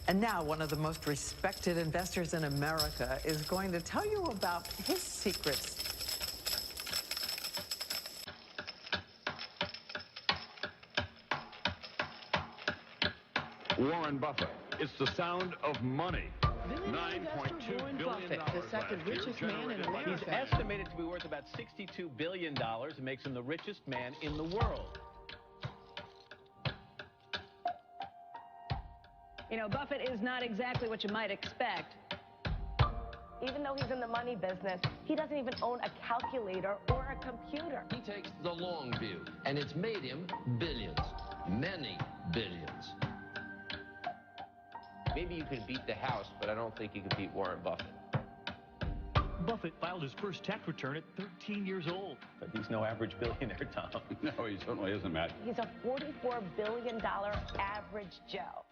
And now one of the most respected investors in America is going to tell you about his secrets. Warren Buffett. It's the sound of money. $9.2 Warren billion. Buffett, the second richest man in America. He's estimated to be worth about $62 billion. It makes him the richest man in the world. You know, Buffett is not exactly what you might expect. Even though he's in the money business, he doesn't even own a calculator or a computer. He takes the long view, and it's made him billions, many billions. Maybe you can beat the House, but I don't think you can beat Warren Buffett. Buffett filed his first tax return at 13 years old. But he's no average billionaire, Tom. No, he certainly isn't, Matt. He's a $44 billion average Joe.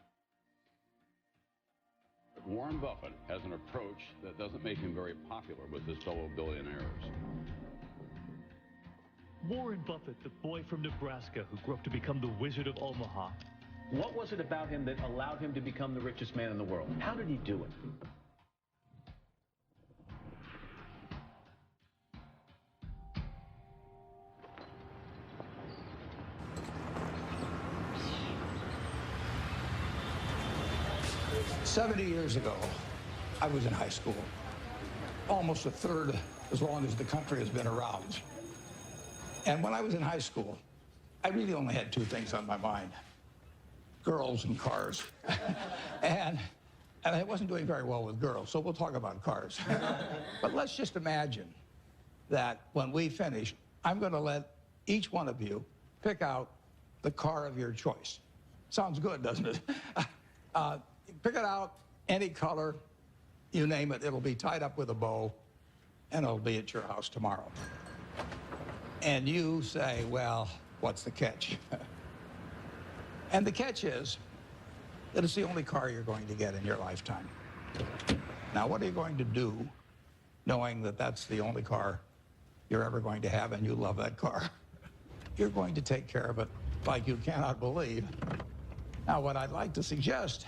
Warren Buffett has an approach that doesn't make him very popular with his fellow billionaires. Warren Buffett, the boy from Nebraska who grew up to become the Wizard of Omaha. What was it about him that allowed him to become the richest man in the world? How did he do it? 70 years ago, I was in high school, almost a third as long as the country has been around. And when I was in high school, I really only had two things on my mind: girls and cars. and I wasn't doing very well with girls, so we'll talk about cars. But let's just imagine that when we finish, I'm going to let each one of you pick out the car of your choice. Sounds good, doesn't it? Pick it out, any color, you name it. It'll be tied up with a bow, and it'll be at your house tomorrow. And you say, well, what's the catch? And the catch is that it's the only car you're going to get in your lifetime. Now, what are you going to do knowing that that's the only car you're ever going to have and you love that car? You're going to take care of it like you cannot believe. Now, what I'd like to suggest,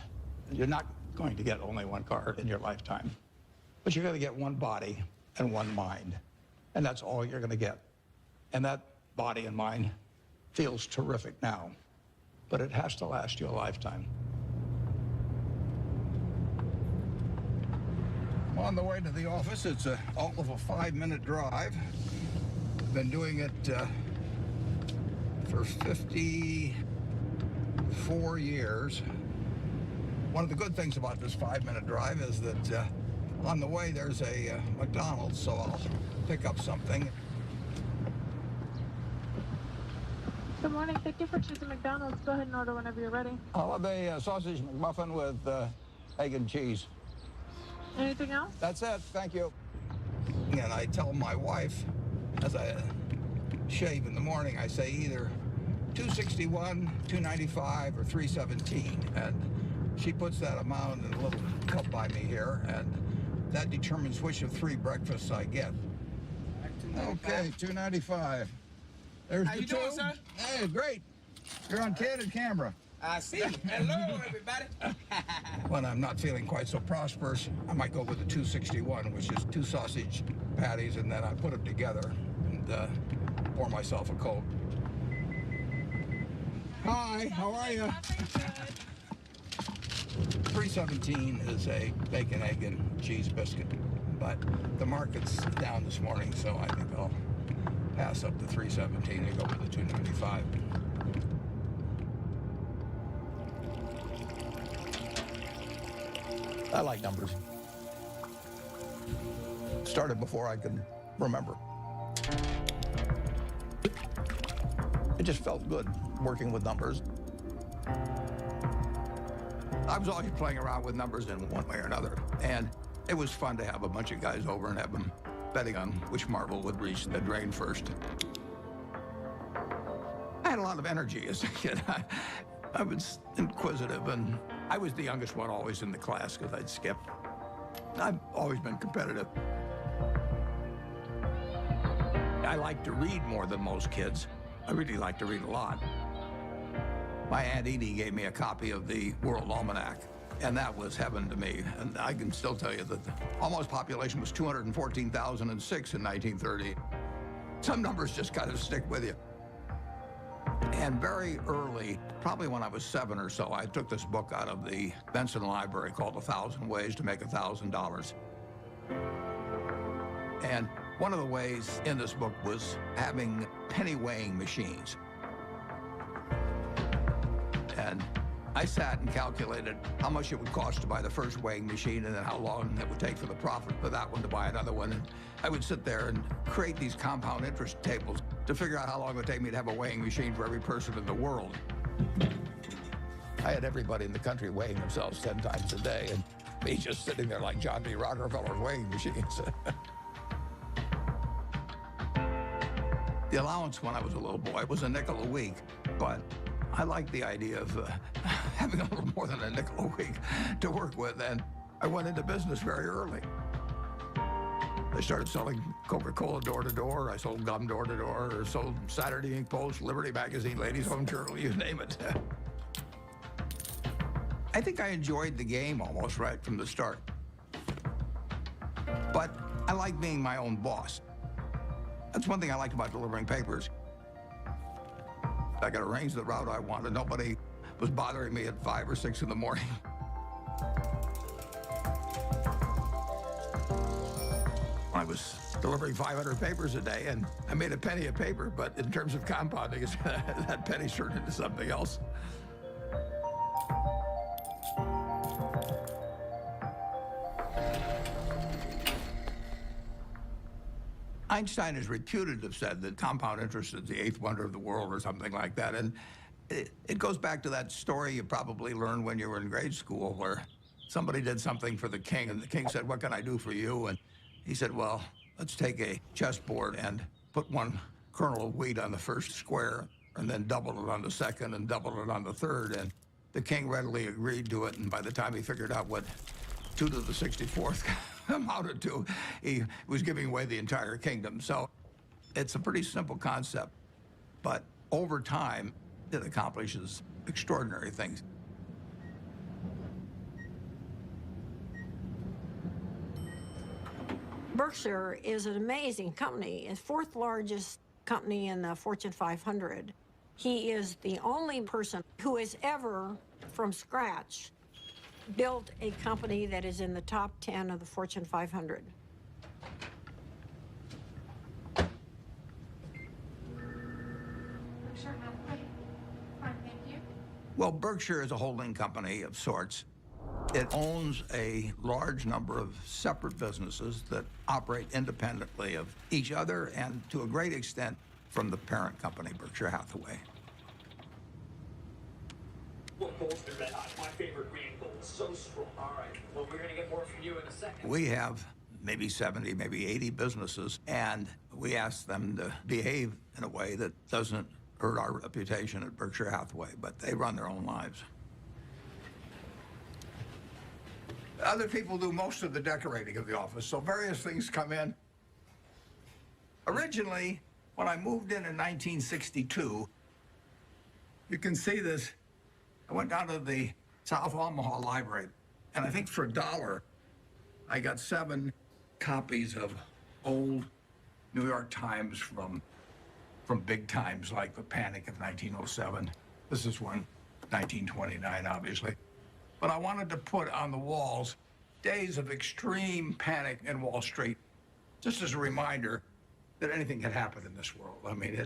you're not going to get only one car in your lifetime, but you're going to get one body and one mind, and that's all you're going to get. And that body and mind feels terrific now, but it has to last you a lifetime. On the way to the office, it's all of a 5-minute drive. Been doing it for 54 years. One of the good things about this 5-minute drive is that on the way there's a McDonald's, so I'll pick up something. Good morning. Thank you for choosing McDonald's. Go ahead and order whenever you're ready. I'll have a sausage McMuffin with egg and cheese. Anything else? That's it. Thank you. And I tell my wife, as I shave in the morning, I say either 261, 295, or 317. And she puts that amount in a little cup by me here, and that determines which of 3 breakfasts I get. Okay, 295. There's the two. How you doing, sir? Hey, great. You're on candid camera. I see. Hello, everybody. When I'm not feeling quite so prosperous, I might go with the 261, which is 2 sausage patties, and then I put them together and pour myself a Coke. Hi, how are you? 317 is a bacon, egg, and cheese biscuit, but the market's down this morning, so I think I'll pass up the 317 and go with the 295. I like numbers. Started before I could remember. It just felt good working with numbers. I was always playing around with numbers in one way or another, and it was fun to have a bunch of guys over and have them betting on which marble would reach the drain first. I had a lot of energy as a kid. I was inquisitive, and I was the youngest one always in the class because I'd skip. I've always been competitive. I like to read more than most kids. I really like to read a lot. My Aunt Edie gave me a copy of the World Almanac And that was heaven to me. And I can still tell you that the almost population was 214,006 in 1930. Some numbers just kind of stick with you. And very early, probably when I was 7 or so, I took this book out of the Benson Library called 1,000 Ways to Make $1,000. And one of the ways in this book was having penny weighing machines. And I sat and calculated how much it would cost to buy the first weighing machine and then how long it would take for the profit for that one to buy another one. And I would sit there and create these compound interest tables to figure out how long it would take me to have a weighing machine for every person in the world. I had everybody in the country weighing themselves 10 times a day, and me just sitting there like John D. Rockefeller's weighing machines. The allowance when I was a little boy was a nickel a week, but I liked the idea of having a little more than a nickel a week to work with, and I went into business very early. I started selling Coca-Cola door to door. I sold gum door to door, or sold Saturday Evening Post, Liberty Magazine, Ladies Home Journal, you name it. I think I enjoyed the game almost right from the start. But I like being my own boss. That's one thing I liked about delivering papers. I could arrange the route I wanted. Nobody was bothering me at 5 or 6 in the morning. I was delivering 500 papers a day, and I made a penny a paper, but in terms of compounding, that penny turned into something else. Einstein is reputed to have said that compound interest is the 8th wonder of the world or something like that. And it goes back to that story you probably learned when you were in grade school, where somebody did something for the king, and the king said, "What can I do for you?" And he said, "Well, let's take a chessboard and put 1 kernel of wheat on the first square, and then double it on the second and double it on the third." And the king readily agreed to it, and by the time he figured out what 2 to the 64th amounted to, he was giving away the entire kingdom. So it's a pretty simple concept, but over time, it accomplishes extraordinary things. Berkshire is an amazing company. It's 4th largest company in the Fortune 500. He is the only person who has ever, from scratch, built a company that is in the top 10 of the Fortune 500. Well, Berkshire is a holding company of sorts. It owns a large number of separate businesses that operate independently of each other and, to a great extent, from the parent company, Berkshire Hathaway. What gold's the red hot? My favorite green gold. So strong. All right. Well, we're going to get more from you in a second. We have maybe 70, maybe 80 businesses, and we ask them to behave in a way that doesn't hurt our reputation at Berkshire Hathaway, but they run their own lives. Other people do most of the decorating of the office, so various things come in. Originally, when I moved in 1962, you can see this. I went down to the South Omaha Library, and I think for $1, I got 7 copies of old New York Times from big times, like the Panic of 1907. This is one, 1929, obviously. But I wanted to put on the walls days of extreme panic in Wall Street, just as a reminder that anything can happen in this world. I mean,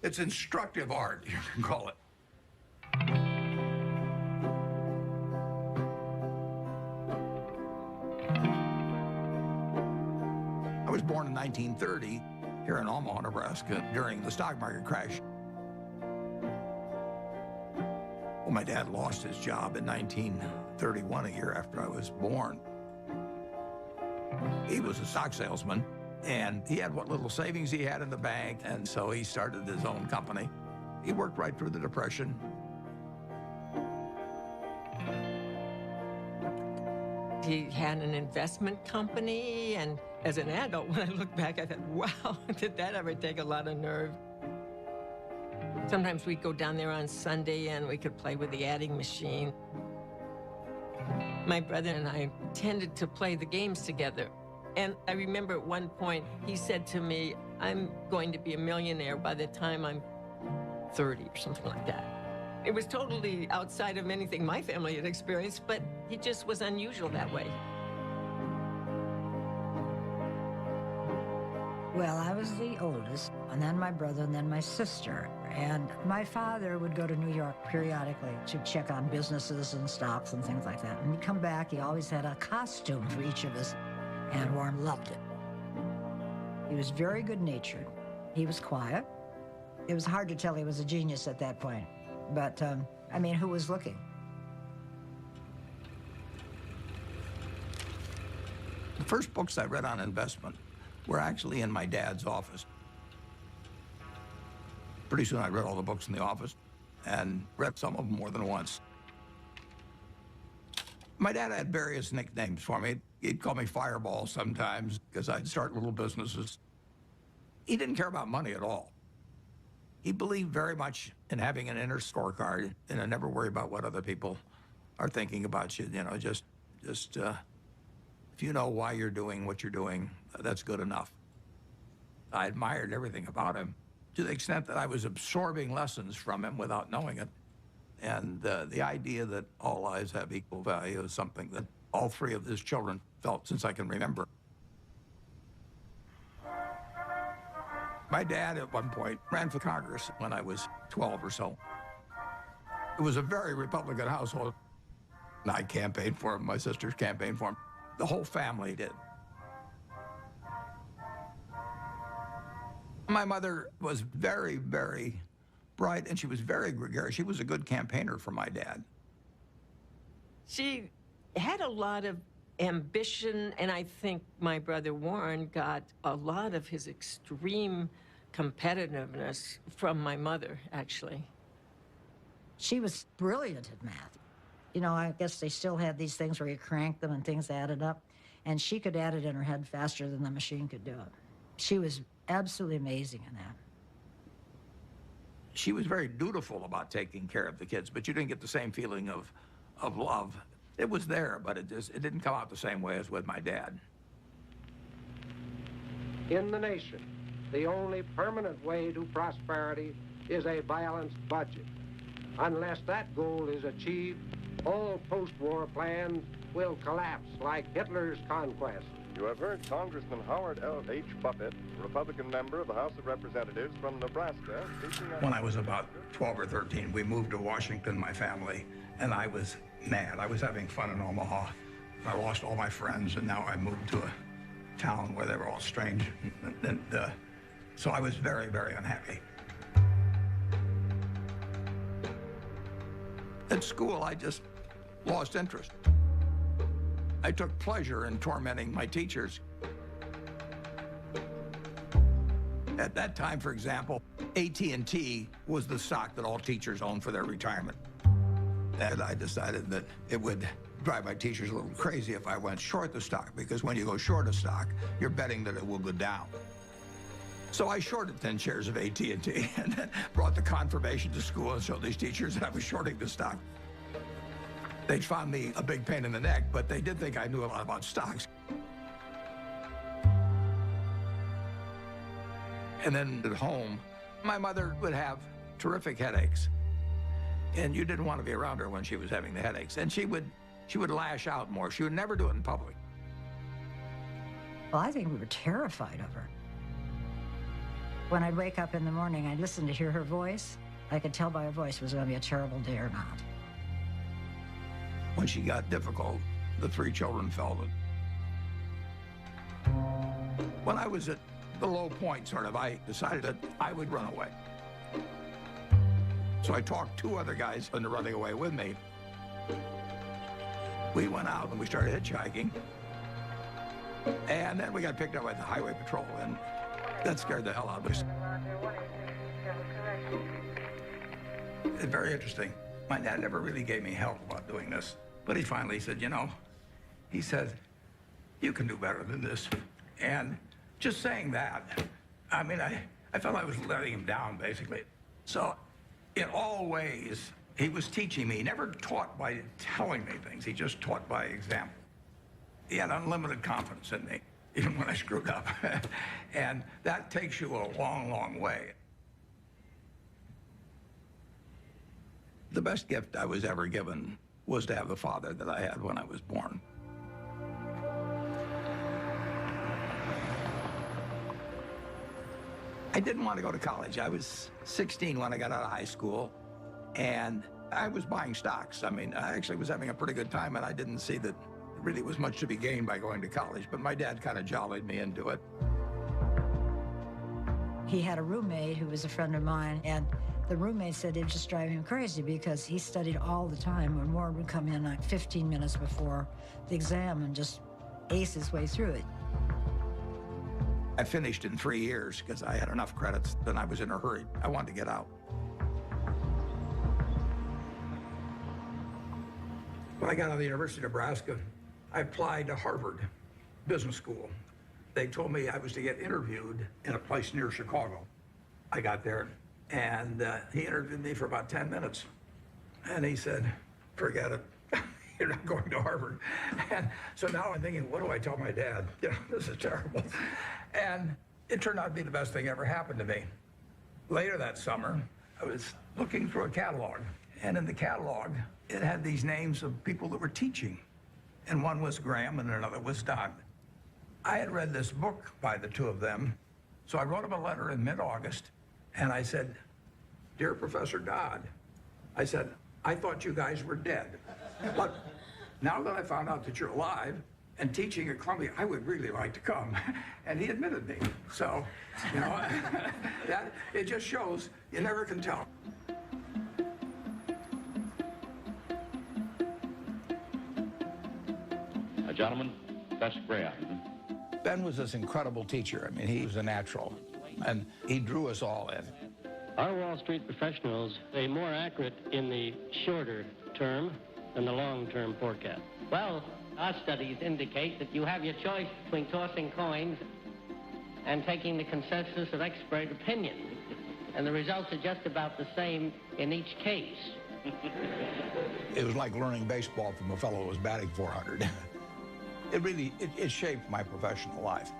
it's instructive art, you can call it. I was born in 1930 here in Omaha, Nebraska, during the stock market crash. Well, my dad lost his job in 1931, a year after I was born. He was a stock salesman, and he had what little savings he had in the bank, and so he started his own company. He worked right through the Depression. He had an investment company, and as an adult, when I look back, I thought, wow, did that ever take a lot of nerve? Sometimes we'd go down there on Sunday and we could play with the adding machine. My brother and I tended to play the games together. And I remember at one point, he said to me, I'm going to be a millionaire by the time I'm 30 or something like that. It was totally outside of anything my family had experienced, but it just was unusual that way. Well, I was the oldest, and then my brother, and then my sister. And my father would go to New York periodically to check on businesses and stocks and things like that. And he'd come back, he always had a costume for each of us, and Warren loved it. He was very good-natured. He was quiet. It was hard to tell he was a genius at that point. But, I mean, who was looking? The first books I read on investment were actually in my dad's office. Pretty soon I read all the books in the office and read some of them more than once. My dad had various nicknames for me. He'd call me Fireball sometimes because I'd start little businesses. He didn't care about money at all. He believed very much in having an inner scorecard and never worry about what other people are thinking about you. You know, just if you know why you're doing what you're doing, that's good enough. I admired everything about him to the extent that I was absorbing lessons from him without knowing it. And the idea that all lives have equal value is something that all three of his children felt since I can remember. My dad, at one point, ran for Congress when I was 12 or so. It was a very Republican household. I campaigned for him, my sisters campaigned for him. The whole family did. My mother was very, very bright, and she was very gregarious. She was a good campaigner for my dad. She had a lot of ambition, and I think my brother Warren got a lot of his extreme competitiveness from my mother, actually. She was brilliant at math. You know, I guess they still had these things where you crank them and things added up, and she could add it in her head faster than the machine could do it. She was absolutely amazing in that. She was very dutiful about taking care of the kids, but you didn't get the same feeling of love. It was there, but it didn't come out the same way as with my dad. In the nation, the only permanent way to prosperity is a balanced budget. Unless that goal is achieved, all post-war plans will collapse like Hitler's conquest. You have heard Congressman Howard L. H. Buffett, Republican member of the House of Representatives from Nebraska, speaking on... When I was about 12 or 13, we moved to Washington, my family, and I was mad. I was having fun in Omaha. I lost all my friends, and now I moved to a town where they were all strange. So I was very, very unhappy. At school, I just lost interest. I took pleasure in tormenting my teachers. At that time, for example, AT&T was the stock that all teachers owned for their retirement. And I decided that it would drive my teachers a little crazy if I went short the stock, because when you go short a stock, you're betting that it will go down. So I shorted 10 shares of AT&T and then brought the confirmation to school and showed these teachers that I was shorting the stock. They found me a big pain in the neck, but they did think I knew a lot about stocks. And then at home, my mother would have terrific headaches. And you didn't want to be around her when she was having the headaches. And she would lash out more. She would never do it in public. Well, I think we were terrified of her. When I'd wake up in the morning, I'd listen to hear her voice. I could tell by her voice it was going to be a terrible day or not. When she got difficult, the three children felt it. When I was at the low point, I decided that I would run away. So I talked two other guys into running away with me. We went out and we started hitchhiking. And then we got picked up by the highway patrol, and that scared the hell out of us. It's very interesting. My dad never really gave me help about doing this. But he finally said, you know, he said, you can do better than this. And just saying that, I felt I was letting him down, basically. So in all ways, He was teaching me. He never taught by telling me things. He just taught by example. He had unlimited confidence in me, even when I screwed up. And that takes you a long, long way. The best gift I was ever given was to have the father that I had when I was born. I didn't want to go to college. I was 16 when I got out of high school, and I was buying stocks. I mean, I actually was having a pretty good time, and I didn't see that there really was much to be gained by going to college, but my dad kind of jollied me into it. He had a roommate who was a friend of mine, and the roommate said it just drove him crazy because he studied all the time, and Warren would come in like 15 minutes before the exam and just ace his way through it. I finished in 3 years because I had enough credits, and I was in a hurry. I wanted to get out. When I got out of the University of Nebraska, I applied to Harvard Business School. They told me I was to get interviewed in a place near Chicago. I got there, and he interviewed me for about 10 minutes. And he said, forget it. You're not going to Harvard. And so now I'm thinking, what do I tell my dad? You know, this is terrible. And it turned out to be the best thing ever happened to me. Later that summer, I was looking through a catalog, and in the catalog, it had these names of people that were teaching. And one was Graham and another was Dodd. I had read this book by the two of them, so I wrote him a letter in mid-August, and I said, Dear Professor Dodd, I said, I thought you guys were dead. But now that I found out that you're alive and teaching at Columbia, I would really like to come. And he admitted me. So, you know, that it just shows you never can tell. Gentlemen, that's Graham. Ben was this incredible teacher. I mean, he was a natural, and he drew us all in. Our Wall Street professionals are more accurate in the shorter term than the long-term forecast. Well, our studies indicate that you have your choice between tossing coins and taking the consensus of expert opinion. And the results are just about the same in each case. It was like learning baseball from a fellow who was batting 400. It shaped my professional life.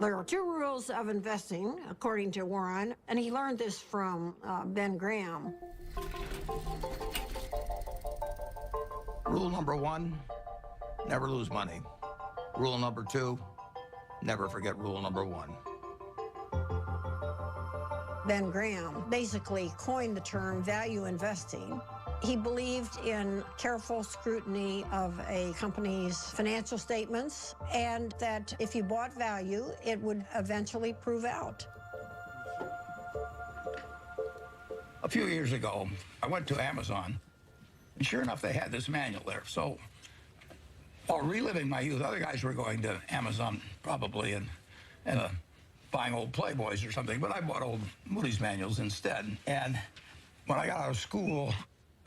There are two rules of investing, according to Warren, and he learned this from Ben Graham. Rule number 1, never lose money. Rule number 2, never forget rule number 1. Ben Graham basically coined the term value investing. He believed in careful scrutiny of a company's financial statements, and that if you bought value, it would eventually prove out. A few years ago, I went to Amazon, and sure enough, they had this manual there. So, while reliving my youth, other guys were going to Amazon probably and buying old Playboys or something, but I bought old Moody's manuals instead. And when I got out of school,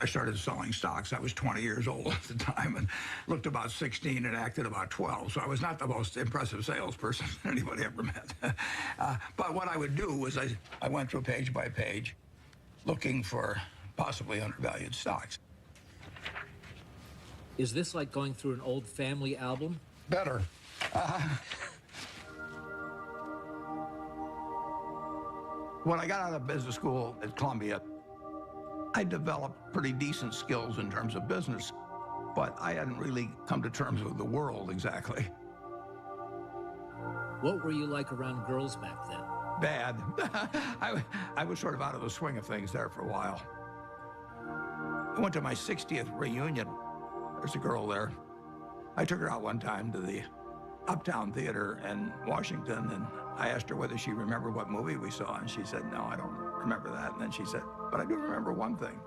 I started selling stocks. I was 20 years old at the time and looked about 16 and acted about 12. So I was not the most impressive salesperson anybody ever met. But what I would do was I went through page by page looking for possibly undervalued stocks. Is this like going through an old family album? Better. When I got out of business school at Columbia, I developed pretty decent skills in terms of business, but I hadn't really come to terms with the world exactly. What were you like around girls back then? Bad. I was sort of out of the swing of things there for a while. I went to my 60th reunion. There's a girl there. I took her out one time to the Uptown Theater in Washington, and I asked her whether she remembered what movie we saw, and she said, no, I don't remember that. And then she said, but I do remember one thing.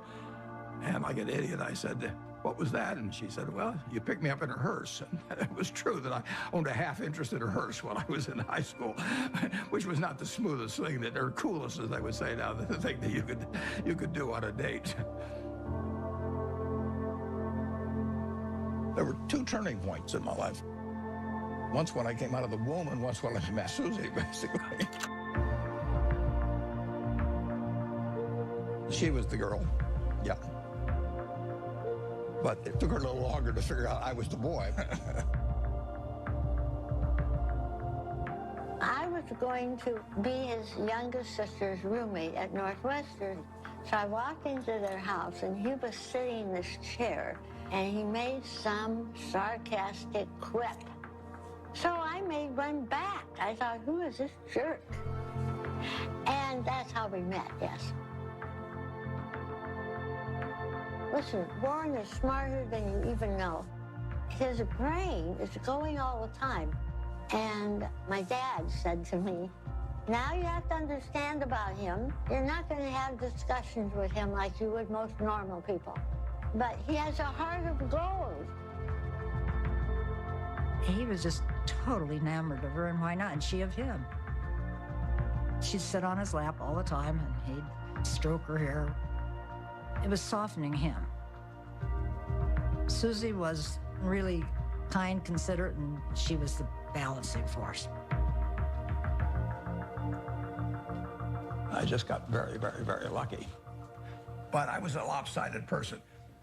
And like an idiot, I said, what was that? And she said, well, you picked me up in a hearse. And it was true that I owned a half interest in a hearse when I was in high school, which was not the smoothest thing, or coolest, as I would say now, the thing that you could do on a date. There were two turning points in my life. Once when I came out of the womb, and once when I met Susie, basically. She was the girl, yeah. But it took her a little longer to figure out I was the boy. I was going to be his youngest sister's roommate at Northwestern. So I walked into their house, and he was sitting in this chair, and he made some sarcastic quip. So I made one back. I thought, who is this jerk? And that's how we met, yes. Listen, Warren is smarter than you even know. His brain is going all the time. And my dad said to me, now you have to understand about him. You're not going to have discussions with him like you would most normal people. But he has a heart of gold. He was just totally enamored of her, and why not? And she of him. She'd sit on his lap all the time, and he'd stroke her hair. It was softening him. Susie was really kind, considerate, and she was the balancing force. I just got very, very, very lucky. But I was a lopsided person,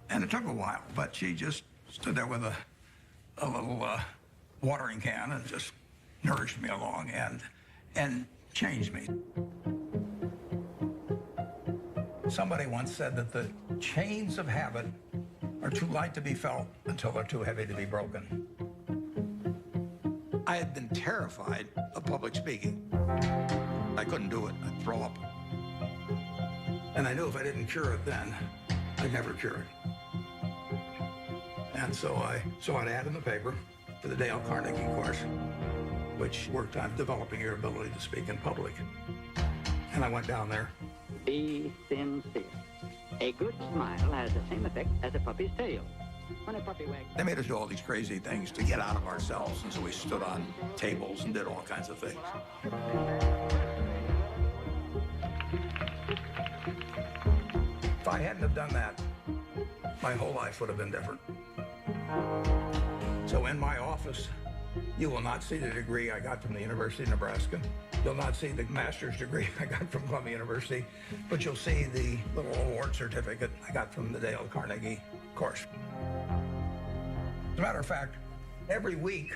and it took a while, but she just stood there with a little watering can and just nourished me along and changed me. Somebody once said that the chains of habit are too light to be felt until they're too heavy to be broken. I had been terrified of public speaking. I couldn't do it. I'd throw up. And I knew if I didn't cure it then, I'd never cure it. And so I saw an ad in the paper for the Dale Carnegie course, which worked on developing your ability to speak in public. And I went down there. Be sincere. A good smile has the same effect as a puppy's tail. When a puppy wags... They made us do all these crazy things to get out of ourselves, and so we stood on tables and did all kinds of things. If I hadn't have done that, my whole life would have been different. So in my office, you will not see the degree I got from the University of Nebraska. You'll not see the master's degree I got from Columbia University, but you'll see the little award certificate I got from the Dale Carnegie course. As a matter of fact, every week,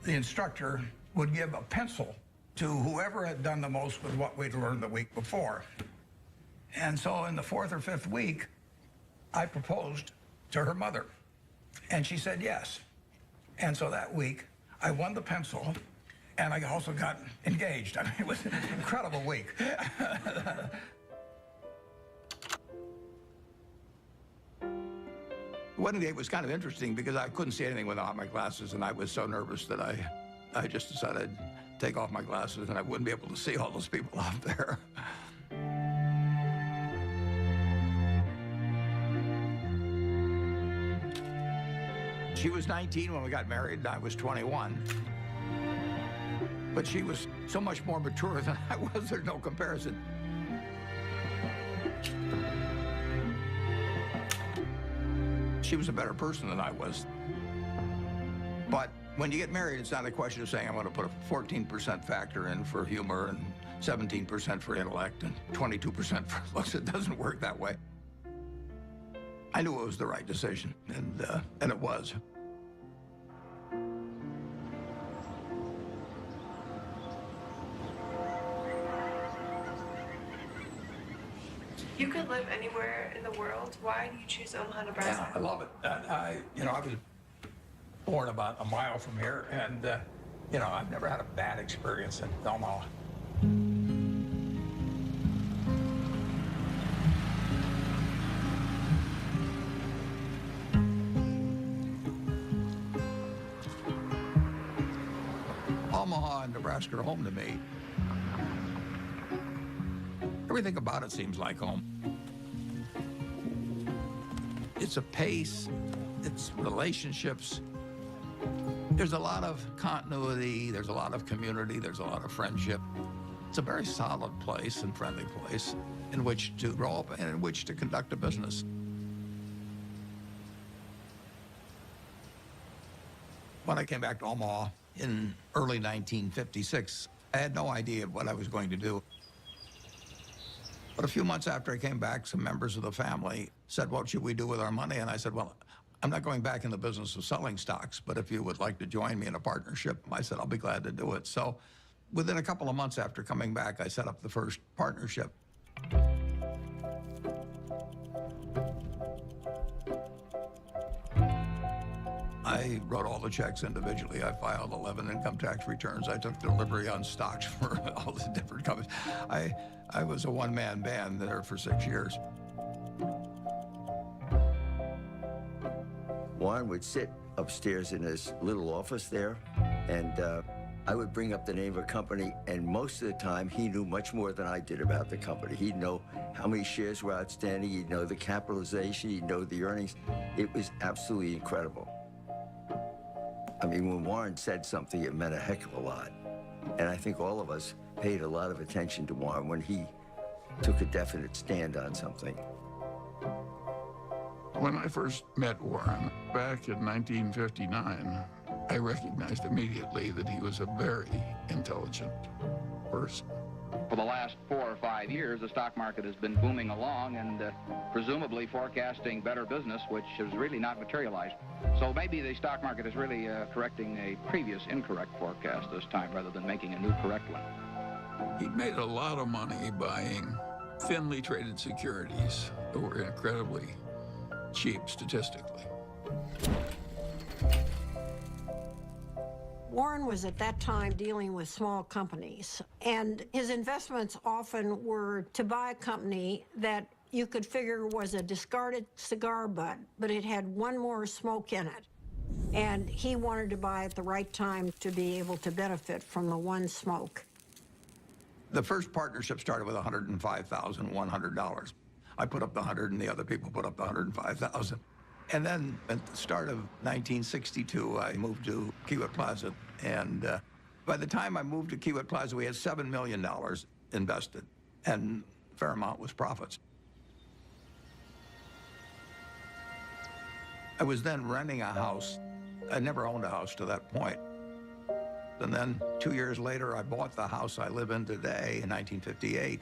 the instructor would give a pencil to whoever had done the most with what we'd learned the week before. And so in the fourth or fifth week, I proposed to her mother, and she said yes. And so that week, I won the pencil, and I also got engaged. I mean, it was an incredible week. The wedding day was kind of interesting because I couldn't see anything without my glasses, and I was so nervous that I just decided I'd take off my glasses and I wouldn't be able to see all those people out there. She was 19 when we got married, and I was 21. But she was so much more mature than I was, there's no comparison. She was a better person than I was. But when you get married, it's not a question of saying, I'm going to put a 14% factor in for humor and 17% for intellect and 22% for looks. It doesn't work that way. I knew it was the right decision, and it was. You could live anywhere in the world. Why do you choose Omaha, Nebraska? Yeah, I love it. I was born about a mile from here, and I've never had a bad experience in Omaha. Omaha and Nebraska are home to me. Everything about it seems like home. It's a pace, it's relationships. There's a lot of continuity, there's a lot of community, there's a lot of friendship. It's a very solid place and friendly place in which to grow up and in which to conduct a business. When I came back to Omaha in early 1956, I had no idea what I was going to do. But a few months after I came back, some members of the family said, what should we do with our money? And I said, well, I'm not going back in the business of selling stocks, but if you would like to join me in a partnership, I said, I'll be glad to do it. So within a couple of months after coming back, I set up the first partnership. I wrote all the checks individually. I filed 11 income tax returns. I took delivery on stocks for all the different companies. I was a one-man band there for 6 years. Warren would sit upstairs in his little office there, and I would bring up the name of a company, and most of the time, he knew much more than I did about the company. He'd know how many shares were outstanding, he'd know the capitalization, he'd know the earnings. It was absolutely incredible. I mean, when Warren said something, it meant a heck of a lot. And I think all of us paid a lot of attention to Warren when he took a definite stand on something. When I first met Warren back in 1959, I recognized immediately that he was a very intelligent person. For the last 4 or 5 years, the stock market has been booming along and presumably forecasting better business, which has really not materialized. So maybe the stock market is really correcting a previous incorrect forecast this time rather than making a new correct one. He made a lot of money buying thinly traded securities that were incredibly cheap statistically. Warren was at that time dealing with small companies, and his investments often were to buy a company that you could figure was a discarded cigar butt, but it had one more smoke in it. And he wanted to buy at the right time to be able to benefit from the one smoke. The first partnership started with $105,100. I put up the 100 and the other people put up the 105,000. And then at the start of 1962, I moved to Kiewit Plaza. And by the time I moved to Kiewit Plaza, we had $7 million invested, and a fair amount was profits. I was then renting a house. I never owned a house to that point. And then 2 years later, I bought the house I live in today in 1958.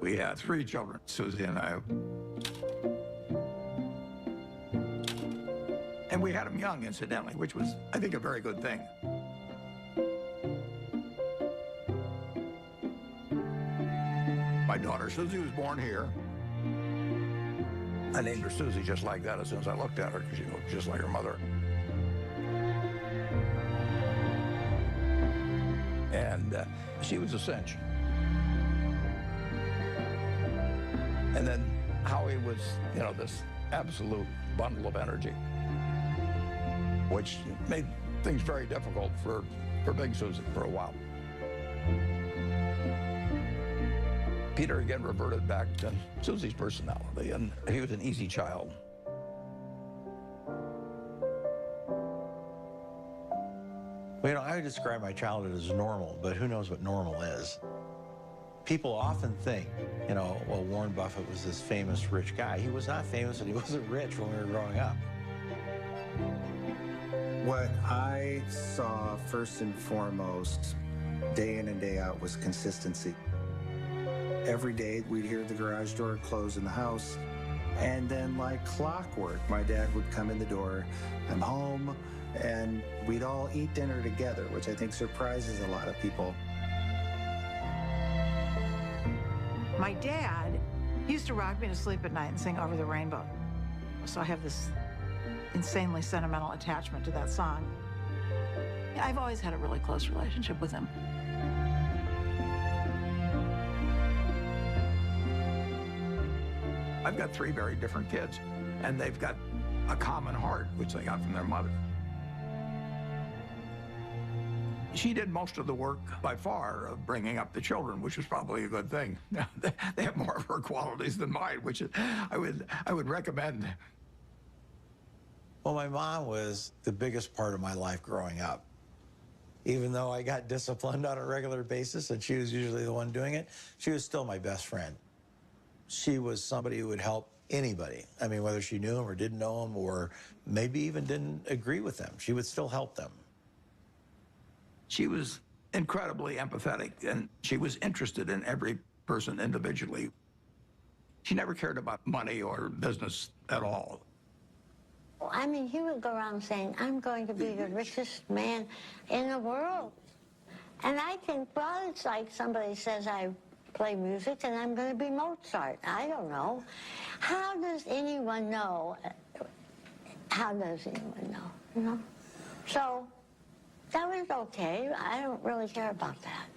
We had 3 children, Susie and I. And we had them young, incidentally, which was, I think, a very good thing. My daughter Susie was born here. I named her Susie just like that as soon as I looked at her, because she looked just like her mother. And she was a cinch. And then Howie was, you know, this absolute bundle of energy, which made things very difficult for Big Susie for a while. Peter again reverted back to Susie's personality, and he was an easy child. Well, you know, I would describe my childhood as normal, but who knows what normal is. People often think, you know, well, Warren Buffett was this famous rich guy. He was not famous and he wasn't rich when we were growing up. What I saw first and foremost, day in and day out, was consistency. Every day we'd hear the garage door close in the house, and then like clockwork, my dad would come in the door, I'm home, and we'd all eat dinner together, which I think surprises a lot of people. My dad used to rock me to sleep at night and sing Over the Rainbow. So I have this insanely sentimental attachment to that song. I've always had a really close relationship with him. I've got 3 very different kids, and they've got a common heart, which they got from their mother. She did most of the work, by far, of bringing up the children, which was probably a good thing. They have more of her qualities than mine, which I would recommend. Well, my mom was the biggest part of my life growing up. Even though I got disciplined on a regular basis, and she was usually the one doing it, she was still my best friend. She was somebody who would help anybody. I mean, whether she knew them or didn't know them, or maybe even didn't agree with them, she would still help them. She was incredibly empathetic, and she was interested in every person individually. She never cared about money or business at all. I mean, he would go around saying, I'm going to be the richest man in the world. And I think, well, it's like somebody says I play music and I'm going to be Mozart. I don't know. How does anyone know? How does anyone know? You know? So that was okay. I don't really care about that.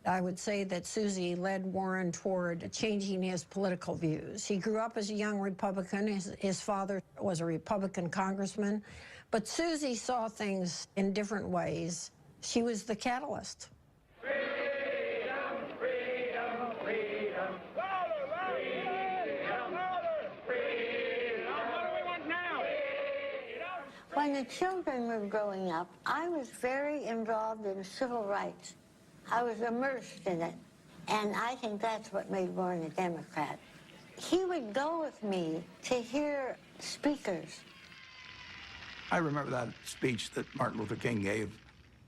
I would say that Susie led Warren toward changing his political views. He grew up as a young Republican. His father was a Republican congressman. But Susie saw things in different ways. She was the catalyst. When the children were growing up, I was very involved in civil rights. I was immersed in it, and I think that's what made Warren a Democrat. He would go with me to hear speakers. I remember that speech that Martin Luther King gave.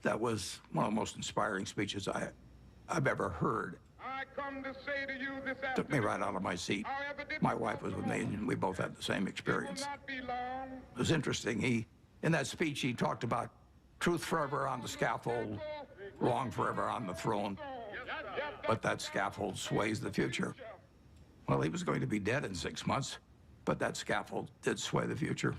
That was one of the most inspiring speeches I've ever heard. I come to say to you this afternoon, Took me right out of my seat. My wife was with me, and we both had the same experience. It was interesting. In that speech, he talked about truth forever on the scaffold, wrong forever on the throne, but that scaffold sways the future. Well, he was going to be dead in 6 months, but that scaffold did sway the future.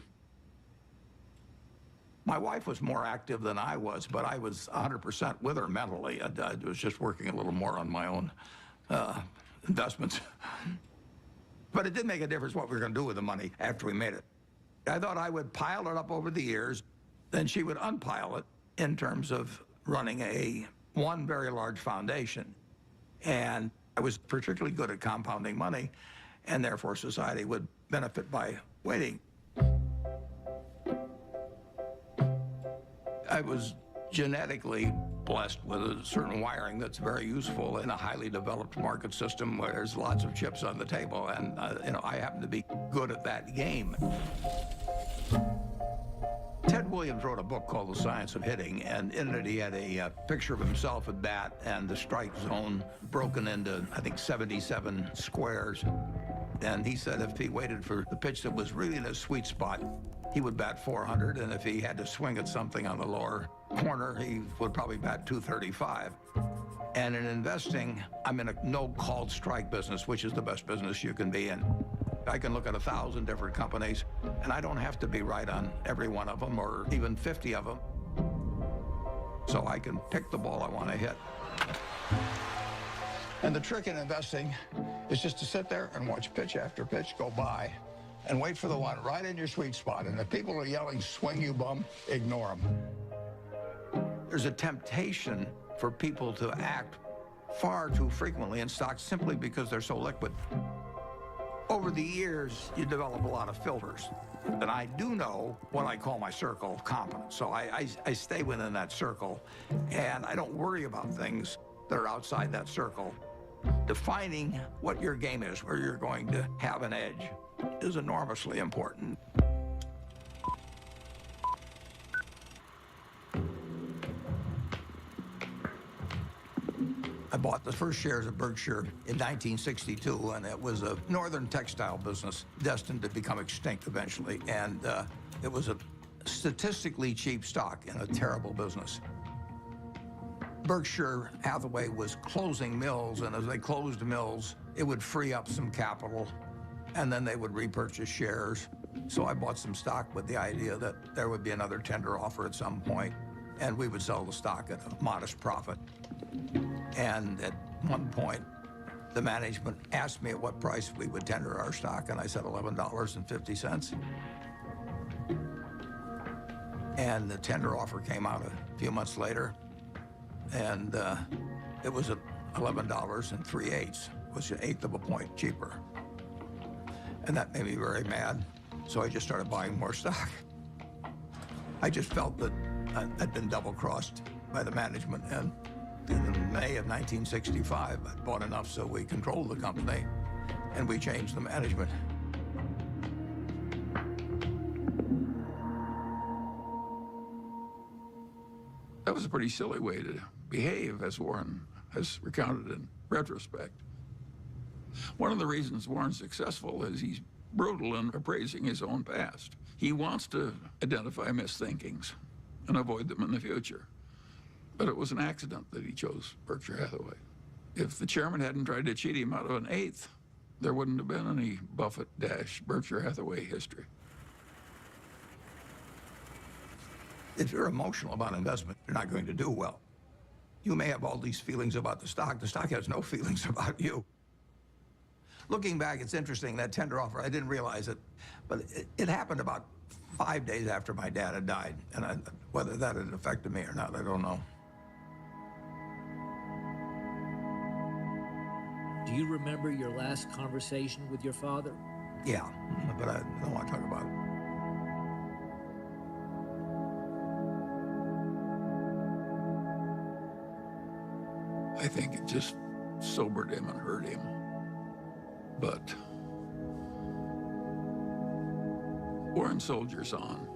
My wife was more active than I was, but I was 100% with her mentally. I was just working a little more on my own investments. But it did make a difference what we were going to do with the money after we made it. I thought I would pile it up over the years, then she would unpile it in terms of running one very large foundation. And I was particularly good at compounding money, and therefore society would benefit by waiting. I was genetically blessed with a certain wiring that's very useful in a highly developed market system where there's lots of chips on the table, and I happen to be good at that game. Ted Williams wrote a book called The Science of Hitting, and in it he had a picture of himself at bat and the strike zone broken into, I think, 77 squares. And he said if he waited for the pitch that was really in his sweet spot, he would bat 400, and if he had to swing at something on the lower corner, he would probably bat 235. And in investing, I'm in a no-called strike business, which is the best business you can be in. I can look at 1,000 different companies, and I don't have to be right on every one of them or even 50 of them. So I can pick the ball I want to hit. And the trick in investing is just to sit there and watch pitch after pitch go by and wait for the one right in your sweet spot. And if people are yelling, swing you bum, ignore them. There's a temptation for people to act far too frequently in stocks simply because they're so liquid. Over the years, you develop a lot of filters. And I do know what I call my circle of competence. So I stay within that circle, and I don't worry about things that are outside that circle. Defining what your game is, where you're going to have an edge, is enormously important. I bought the first shares of Berkshire in 1962, and it was a northern textile business destined to become extinct eventually. And it was a statistically cheap stock in a terrible business. Berkshire Hathaway was closing mills, and as they closed mills, it would free up some capital, and then they would repurchase shares. So I bought some stock with the idea that there would be another tender offer at some point, and we would sell the stock at a modest profit. And at one point, the management asked me at what price we would tender our stock, and I said $11.50. And the tender offer came out a few months later, and it was at $11.03, which is an eighth of a point cheaper. And that made me very mad, so I just started buying more stock. I just felt that I'd been double-crossed by the management, and in May of 1965, I bought enough so we controlled the company. and we changed the management. That was a pretty silly way to behave, as Warren has recounted in retrospect. One of the reasons Warren's successful is he's brutal in appraising his own past. He wants to identify misthinkings and avoid them in the future. But it was an accident that he chose Berkshire Hathaway. If the chairman hadn't tried to cheat him out of an eighth, there wouldn't have been any Buffett-Berkshire Hathaway history. If you're emotional about investment, you're not going to do well. You may have all these feelings about the stock. The stock has no feelings about you. Looking back, it's interesting, that tender offer, I didn't realize it, but it happened about 5 days after my dad had died. And whether that had affected me or not, I don't know. Do you remember your last conversation with your father? Yeah, but I don't want to talk about it. I think it just sobered him and hurt him. But Warren soldiers on.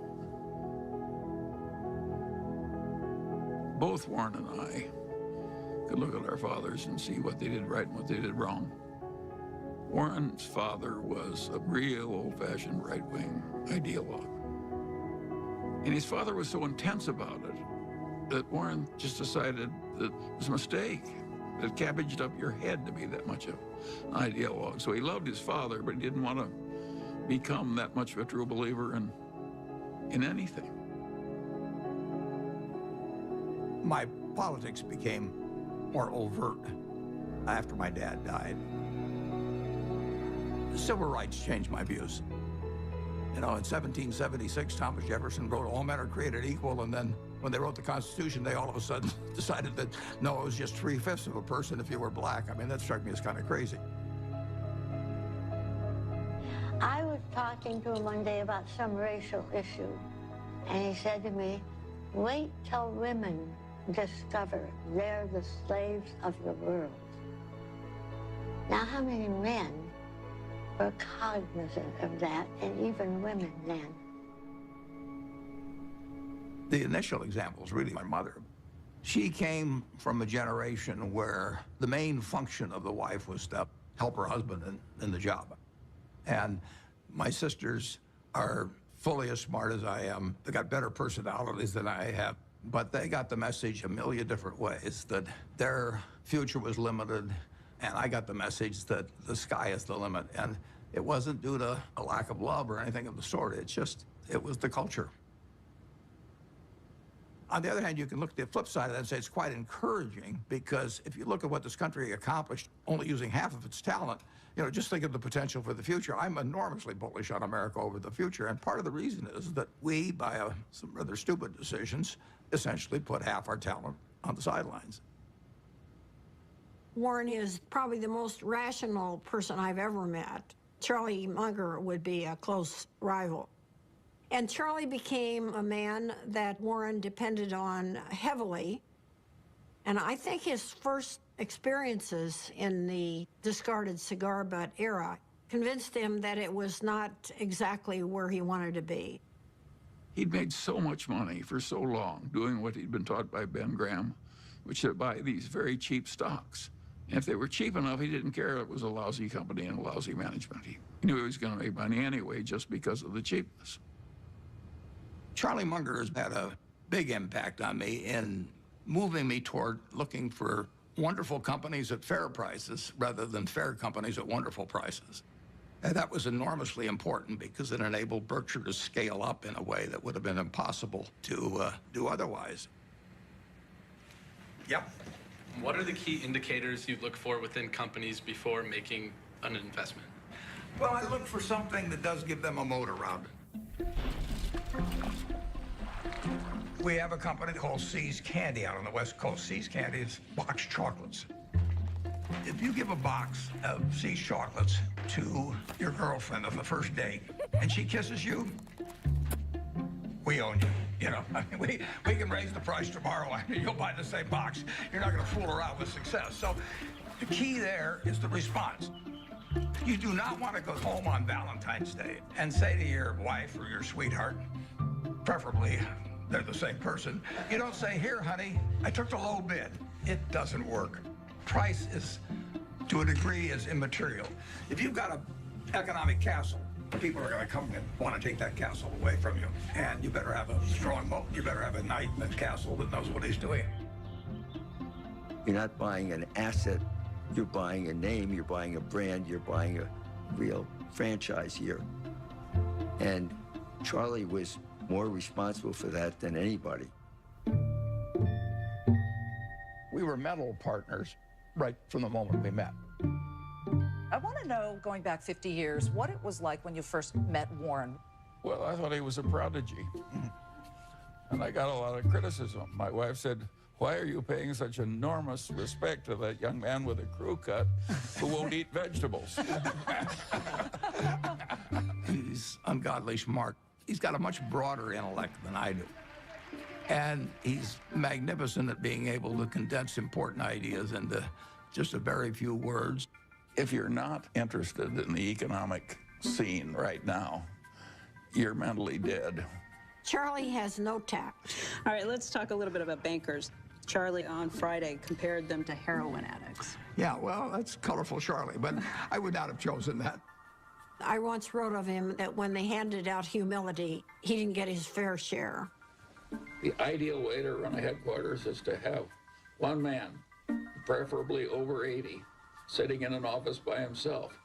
Both Warren and I could look at our fathers and see what they did right and what they did wrong. Warren's father was a real old-fashioned right-wing ideologue. And his father was so intense about it that Warren just decided that it was a mistake. It cabbaged up your head to be that much of an ideologue. So he loved his father, but he didn't want to become that much of a true believer in anything. My politics became more overt after my dad died. Civil rights changed my views. You know, in 1776, Thomas Jefferson wrote, "All men are created equal," and then when they wrote the Constitution, they all of a sudden decided that, no, it was just 3/5 of a person if you were black. I mean, that struck me as kind of crazy. I was talking to him one day about some racial issue, and he said to me, "Wait till women discover they're the slaves of the world." Now, how many men were cognizant of that, and even women then? The initial example is really my mother. She came from a generation where the main function of the wife was to help her husband in the job. And my sisters are fully as smart as I am. They got better personalities than I have, but they got the message a million different ways, that their future was limited, and I got the message that the sky is the limit. And it wasn't due to a lack of love or anything of the sort. It was the culture. On the other hand, you can look at the flip side of that and say it's quite encouraging, because if you look at what this country accomplished only using half of its talent, you know, just think of the potential for the future. I'm enormously bullish on America over the future, and part of the reason is that we, by some rather stupid decisions, essentially put half our talent on the sidelines. Warren is probably the most rational person I've ever met. Charlie Munger would be a close rival. And Charlie became a man that Warren depended on heavily. And I think his first experiences in the discarded cigar butt era convinced him that it was not exactly where he wanted to be. He'd made so much money for so long doing what he'd been taught by Ben Graham, which is to buy these very cheap stocks. And if they were cheap enough, he didn't care it was a lousy company and a lousy management. He knew he was going to make money anyway just because of the cheapness. Charlie Munger has had a big impact on me in moving me toward looking for wonderful companies at fair prices rather than fair companies at wonderful prices. And that was enormously important because it enabled Berkshire to scale up in a way that would have been impossible to do otherwise. Yep. What are the key indicators you look for within companies before making an investment? Well, I look for something that does give them a moat around it. We have a company called See's Candy out on the West Coast. See's Candy is boxed chocolates. If you give a box of See's chocolates to your girlfriend on the first date and she kisses you, we own you. You know, I mean, we can raise the price tomorrow and you'll buy the same box. You're not going to fool around with success. So the key there is the response. You do not want to go home on Valentine's Day and say to your wife or your sweetheart, preferably they're the same person, you don't say, here, honey, I took the low bid. It doesn't work. Price is, to a degree, is immaterial. If you've got an economic castle, people are going to come and want to take that castle away from you. And you better have a strong moat. You better have a knight in the castle that knows what he's doing. You're not buying an asset. You're buying a name, you're buying a brand, you're buying a real franchise here. And Charlie was more responsible for that than anybody. We were mental partners right from the moment we met. I want to know, going back 50 years, what it was like when you first met Warren. Well, I thought he was a prodigy. And I got a lot of criticism. My wife said, why are you paying such enormous respect to that young man with a crew cut who won't eat vegetables? He's ungodly smart. He's got a much broader intellect than I do. And he's magnificent at being able to condense important ideas into just a very few words. If you're not interested in the economic scene right now, you're mentally dead. Charlie has no tact. All right, let's talk a little bit about bankers. Charlie on Friday compared them to heroin addicts. Yeah, well, that's colorful, Charlie, but I would not have chosen that. I once wrote of him that when they handed out humility, he didn't get his fair share. The ideal way to run a headquarters is to have one man, preferably over 80, sitting in an office by himself.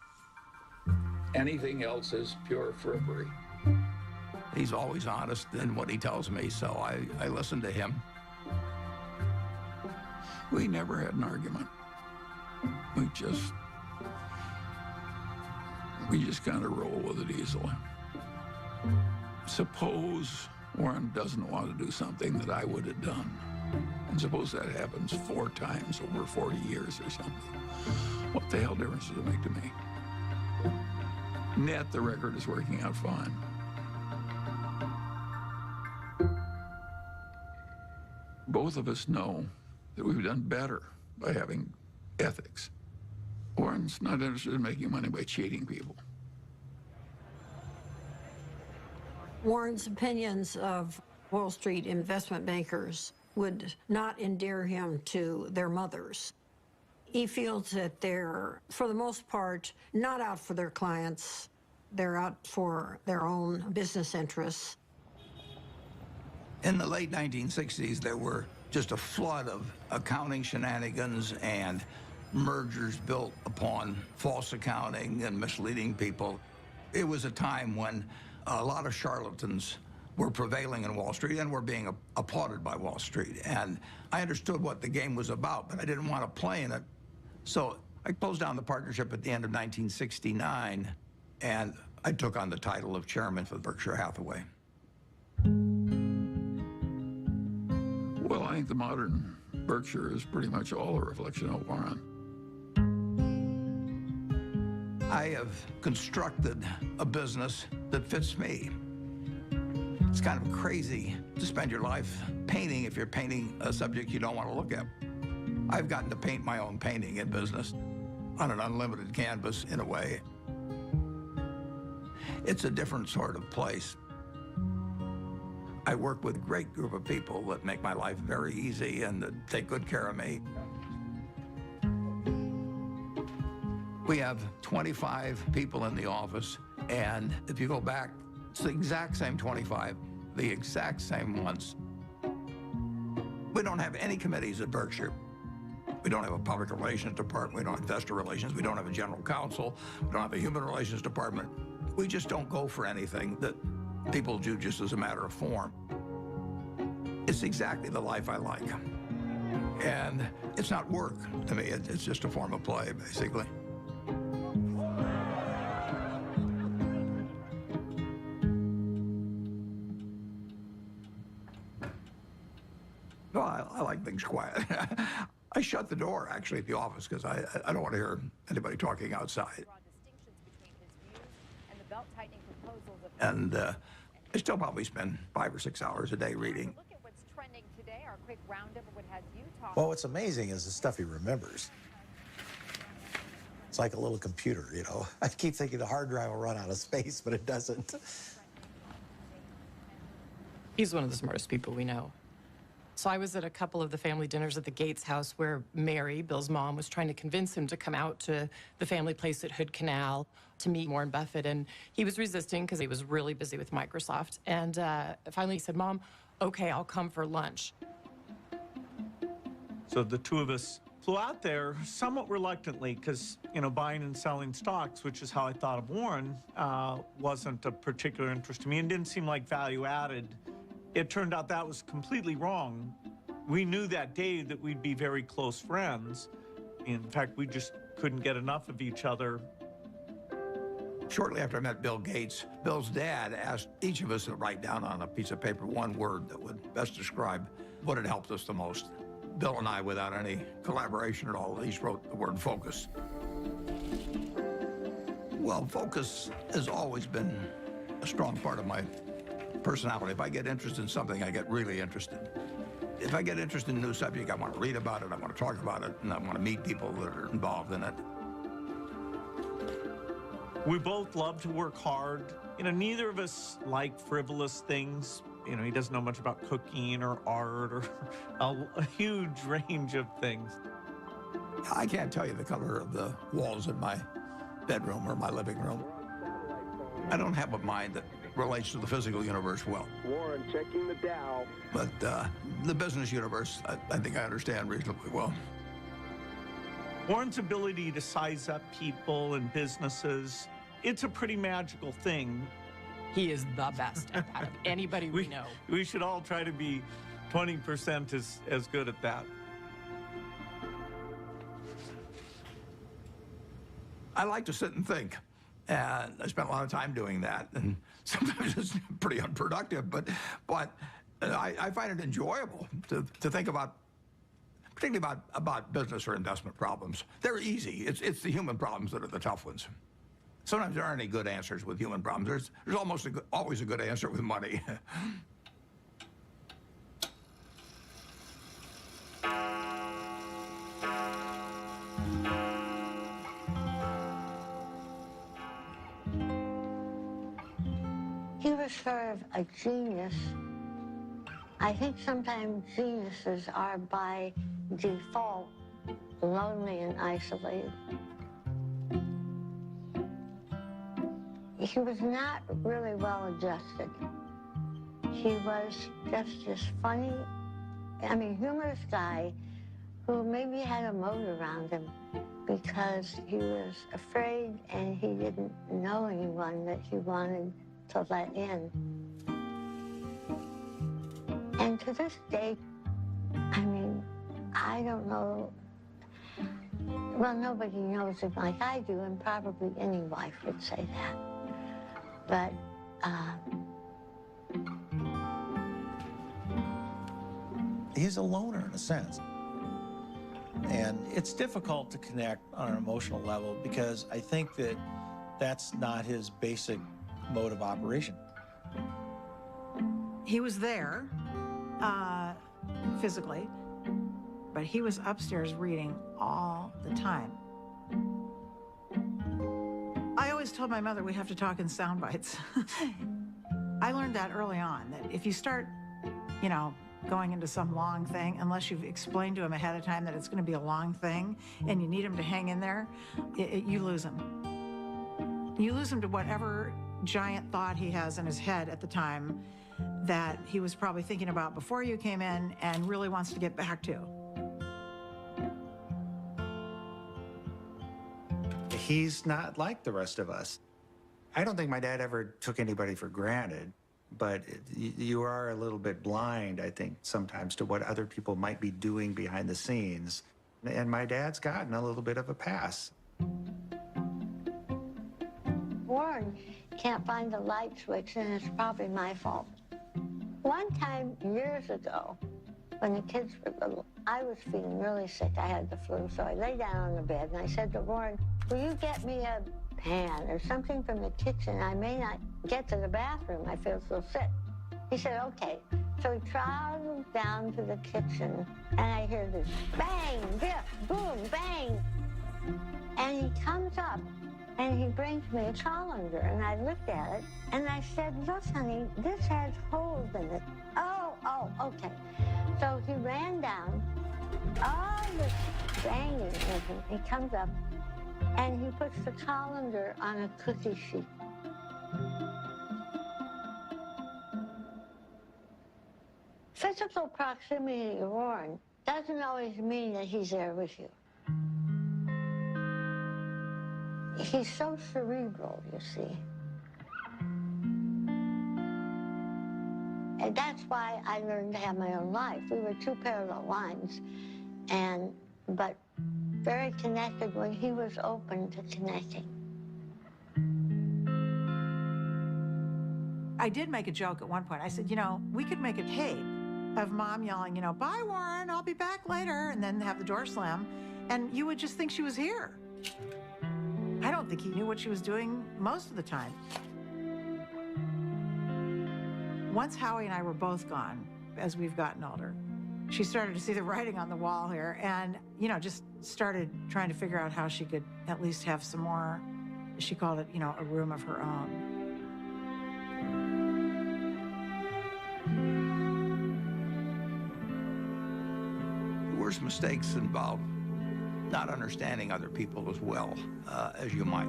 Anything else is pure frippery. He's always honest in what he tells me, so I listen to him. We never had an argument. We just kind of roll with it easily. Suppose Warren doesn't want to do something that I would have done. And suppose that happens 4 times over 40 years or something. What the hell difference does it make to me? Net, the record is working out fine. Both of us know that we've done better by having ethics. Warren's not interested in making money by cheating people. Warren's opinions of Wall Street investment bankers would not endear him to their mothers. He feels that they're, for the most part, not out for their clients. They're out for their own business interests. In the late 1960s, there were just a flood of accounting shenanigans and mergers built upon false accounting and misleading people. It was a time when a lot of charlatans were prevailing in Wall Street and were being applauded by Wall Street. And I understood what the game was about, but I didn't want to play in it. So I closed down the partnership at the end of 1969, and I took on the title of chairman for Berkshire Hathaway. Well, I think the modern Berkshire is pretty much all a reflection of Warren. I have constructed a business that fits me. It's kind of crazy to spend your life painting if you're painting a subject you don't want to look at. I've gotten to paint my own painting in business on an unlimited canvas, in a way. It's a different sort of place. I work with a great group of people that make my life very easy and that take good care of me. We have 25 people in the office, and if you go back, it's the exact same 25, the exact same ones. We don't have any committees at Berkshire. We don't have a public relations department. We don't have investor relations. We don't have a general counsel. We don't have a human relations department. We just don't go for anything that people do just as a matter of form. It's exactly the life I like. And it's not work to me. It's just a form of play, basically. No, I like things quiet. I shut the door, actually, at the office because I don't want to hear anybody talking outside. And I still probably spend 5 or 6 hours a day reading. Look at what's trending today. Our quick roundup of what has you talking. Well, what's amazing is the stuff he remembers. It's like a little computer, you know. I keep thinking the hard drive will run out of space, but it doesn't. He's one of the smartest people we know. So I was at a couple of the family dinners at the Gates house where Mary, Bill's mom, was trying to convince him to come out to the family place at Hood Canal to meet Warren Buffett. And he was resisting because he was really busy with Microsoft. And finally he said, Mom, okay, I'll come for lunch. So the two of us flew out there somewhat reluctantly because, you know, buying and selling stocks, which is how I thought of Warren, wasn't a particular interest to me and didn't seem like value added. It turned out that was completely wrong. We knew that day that we'd be very close friends. In fact, we just couldn't get enough of each other. Shortly after I met Bill Gates, Bill's dad asked each of us to write down on a piece of paper one word that would best describe what had helped us the most. Bill and I, without any collaboration at all, each wrote the word focus. Well, focus has always been a strong part of my personality. If I get interested in something, I get really interested. If I get interested in a new subject, I want to read about it, I want to talk about it, and I want to meet people that are involved in it. We both love to work hard. You know, neither of us like frivolous things. You know, he doesn't know much about cooking or art or a huge range of things. I can't tell you the color of the walls in my bedroom or my living room. I don't have a mind that relates to the physical universe well. Warren checking the Dow. But the business universe, I think I understand reasonably well. Warren's ability to size up people and businesses, it's a pretty magical thing. He is the best at that of anybody we know. We should all try to be 20% as good at that. I like to sit and think. And I spent a lot of time doing that. And sometimes it's pretty unproductive, but I find it enjoyable to think about, particularly about business or investment problems. They're easy. It's the human problems that are the tough ones. Sometimes there aren't any good answers with human problems. There's almost always a good answer with money. He was sort of a genius. I think sometimes geniuses are by default lonely and isolated. He was not really well adjusted. He was just this funny, humorous guy who maybe had a moat around him because he was afraid and he didn't know anyone that he wanted to let in. And to this day, I don't know, well, nobody knows him like I do, and probably any wife would say that. But he's a loner in a sense. And it's difficult to connect on an emotional level because I think that that's not his basic mode of operation. He was there physically, but he was upstairs reading all the time. I always told my mother we have to talk in sound bites. I learned that early on, that if you start, going into some long thing, unless you've explained to him ahead of time that it's going to be a long thing and you need him to hang in there, you lose him. You lose him to whatever giant thought he has in his head at the time that he was probably thinking about before you came in and really wants to get back to. He's not like the rest of us. I don't think my dad ever took anybody for granted, but you are a little bit blind, I think, sometimes to what other people might be doing behind the scenes. And my dad's gotten a little bit of a pass. Warren can't find the light switch, and it's probably my fault. One time, years ago, when the kids were little, I was feeling really sick. I had the flu, so I lay down on the bed, and I said to Warren, will you get me a pan or something from the kitchen? I may not get to the bathroom. I feel so sick. He said, okay. So he trotted down to the kitchen, and I hear this bang, biff, boom, bang. And he comes comes up and he brings me a colander, and I looked at it, and I said, look, honey, this has holes in it. Oh, okay. So he ran down, all this banging with him. He comes up, and he puts the colander on a cookie sheet. Physical proximity to Warren doesn't always mean that he's there with you. He's so cerebral, you see. And that's why I learned to have my own life. We were two parallel lines, but very connected when he was open to connecting. I did make a joke at one point. I said, we could make a tape of Mom yelling, bye, Warren, I'll be back later, and then have the door slam, and you would just think she was here. I don't think he knew what she was doing most of the time. Once Howie and I were both gone, as we've gotten older, she started to see the writing on the wall here and, just started trying to figure out how she could at least have some more, she called it, a room of her own. The worst mistakes involve not understanding other people as well as you might.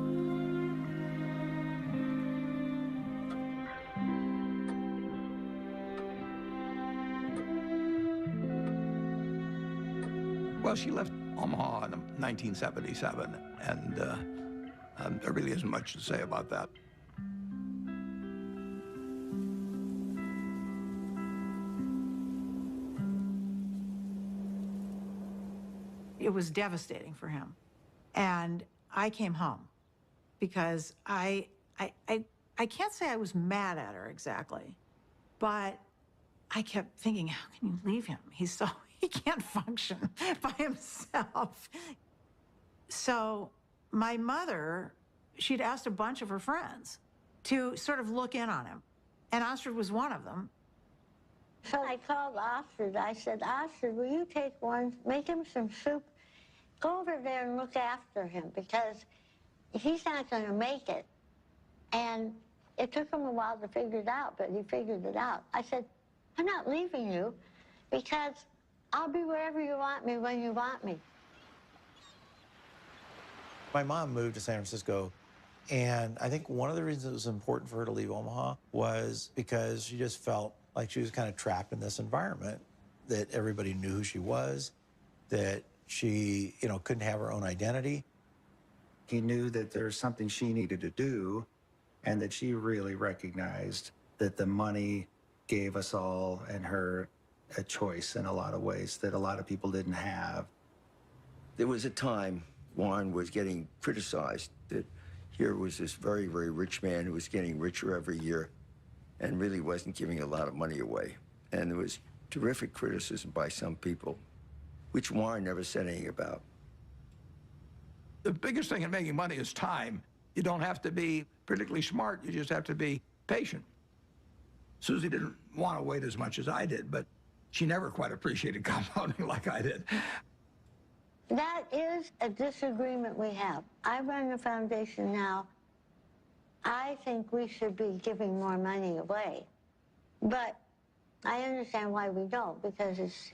Well, she left Omaha in 1977, and there really isn't much to say about that. It was devastating for him. And I came home because I can't say I was mad at her exactly, but I kept thinking, how can you leave him? He can't function by himself. So my mother, she'd asked a bunch of her friends to sort of look in on him. And Astrid was one of them. So I called Astrid. I said, Astrid, will you take Warren, make him some soup? Go over there and look after him because he's not going to make it. And it took him a while to figure it out, but he figured it out. I said, I'm not leaving you because I'll be wherever you want me when you want me. My mom moved to San Francisco, and I think one of the reasons it was important for her to leave Omaha was because she just felt like she was kind of trapped in this environment, that everybody knew who she was, that she, couldn't have her own identity. He knew that there's something she needed to do, and that she really recognized that the money gave us all and her a choice in a lot of ways that a lot of people didn't have. There was a time Warren was getting criticized that here was this very, very rich man who was getting richer every year and really wasn't giving a lot of money away. And there was terrific criticism by some people, which Warren never said anything about. The biggest thing in making money is time. You don't have to be particularly smart, you just have to be patient. Susie didn't want to wait as much as I did, but she never quite appreciated compounding like I did. That is a disagreement we have. I run a foundation now. I think we should be giving more money away. But I understand why we don't, because it's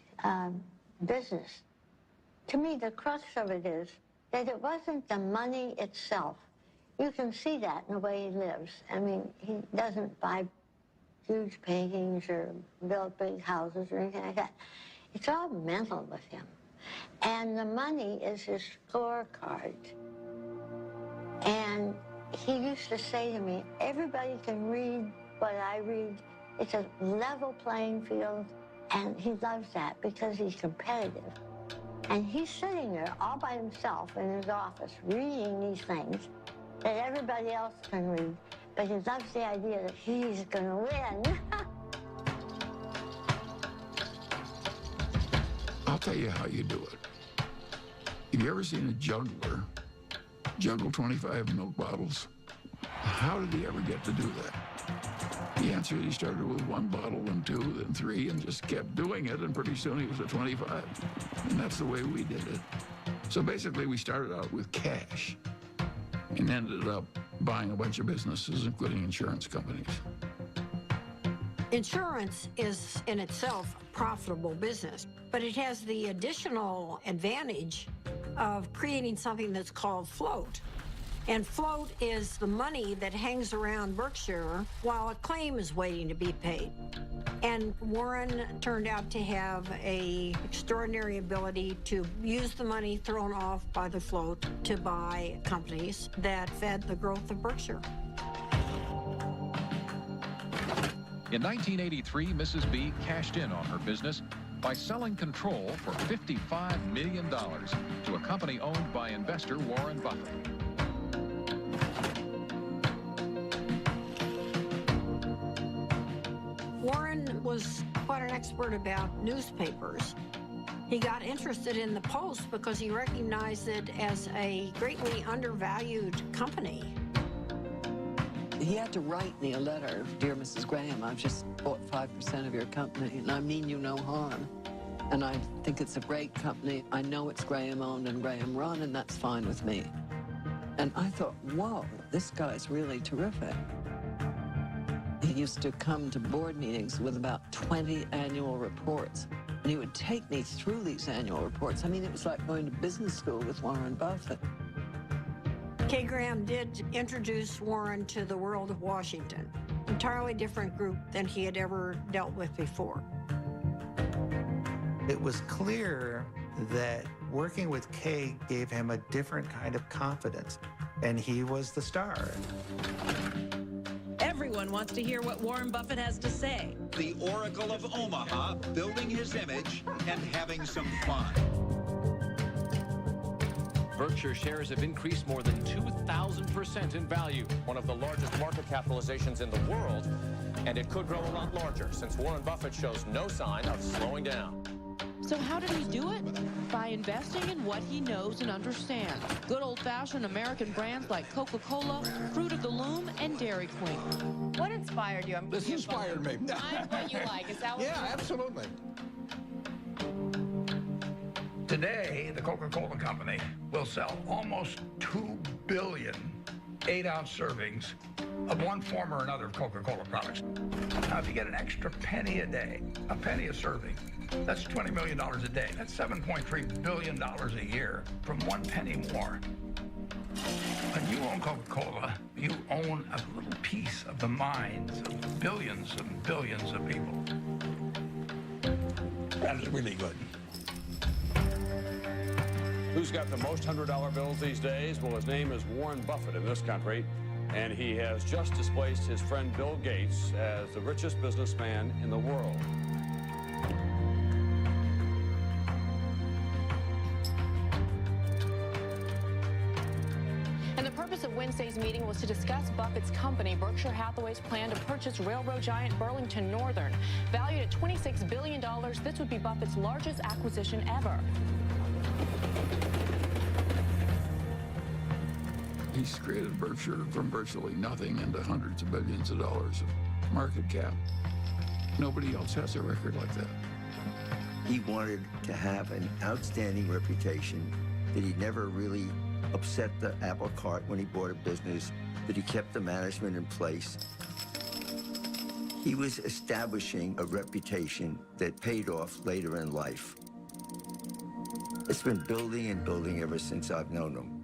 business. To me, the crux of it is that it wasn't the money itself. You can see that in the way he lives. I mean, he doesn't buy huge paintings or build big houses or anything like that. It's all mental with him. And the money is his scorecard. And he used to say to me, everybody can read what I read. It's a level playing field. And he loves that because he's competitive. And he's sitting there all by himself in his office reading these things that everybody else can read. But he loves the idea that he's going to win. I'll tell you how you do it. Have you ever seen a juggler juggle 25 milk bottles? How did he ever get to do that? The answer is he started with 1 bottle, then 2, then 3, and just kept doing it, and pretty soon he was at 25. And that's the way we did it. So basically, we started out with cash. and ended up buying a bunch of businesses, including insurance companies. Insurance is in itself a profitable business, but it has the additional advantage of creating something that's called float. And float is the money that hangs around Berkshire while a claim is waiting to be paid. And Warren turned out to have an extraordinary ability to use the money thrown off by the float to buy companies that fed the growth of Berkshire. In 1983, Mrs. B cashed in on her business by selling control for $55 million to a company owned by investor Warren Buffett. Warren was quite an expert about newspapers. He got interested in the Post because he recognized it as a greatly undervalued company. He had to write me a letter. Dear Mrs. Graham, I've just bought 5% of your company, and I mean you no harm. And I think it's a great company. I know it's Graham owned and Graham run, and that's fine with me. And I thought, whoa, this guy's really terrific. He used to come to board meetings with about 20 annual reports, and he would take me through these annual reports. I mean, it was like going to business school with Warren Buffett. Kay Graham did introduce Warren to the world of Washington, entirely different group than he had ever dealt with before. It was clear that working with Kay gave him a different kind of confidence, and he was the star. Everyone wants to hear what Warren Buffett has to say. The Oracle of Omaha, building his image and having some fun. Berkshire shares have increased more than 2,000% in value, one of the largest market capitalizations in the world, and it could grow a lot larger since Warren Buffett shows no sign of slowing down. So how did he do it? By investing in what he knows and understands. Good old-fashioned American brands like Coca-Cola, Fruit of the Loom, and Dairy Queen. What inspired you? This inspired me. Find what you like. Is that what Yeah, absolutely. Today, the Coca-Cola Company will sell almost 2 billion 8-ounce servings of one form or another of Coca-Cola products. Now, if you get an extra penny a day, a penny a serving, that's $20 million a day. That's $7.3 billion a year from 1 penny more. When you own Coca-Cola, you own a little piece of the minds of billions and billions of people. That is really good. Who's got the most $100 bills these days? Well, his name is Warren Buffett in this country, and he has just displaced his friend Bill Gates as the richest businessman in the world. And the purpose of Wednesday's meeting was to discuss Buffett's company, Berkshire Hathaway's plan to purchase railroad giant Burlington Northern. Valued at $26 billion, this would be Buffett's largest acquisition ever. He's created Berkshire from virtually nothing into hundreds of billions of dollars of market cap. Nobody else has a record like that. He wanted to have an outstanding reputation, that he never really upset the apple cart when he bought a business, that he kept the management in place. He was establishing a reputation that paid off later in life. It's been building and building ever since I've known him.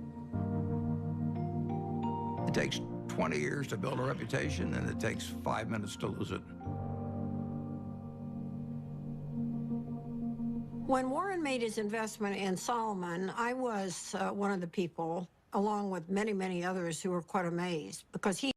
It takes 20 years to build a reputation, and it takes 5 minutes to lose it. When Warren made his investment in Solomon, I was one of the people, along with many, many others, who were quite amazed because he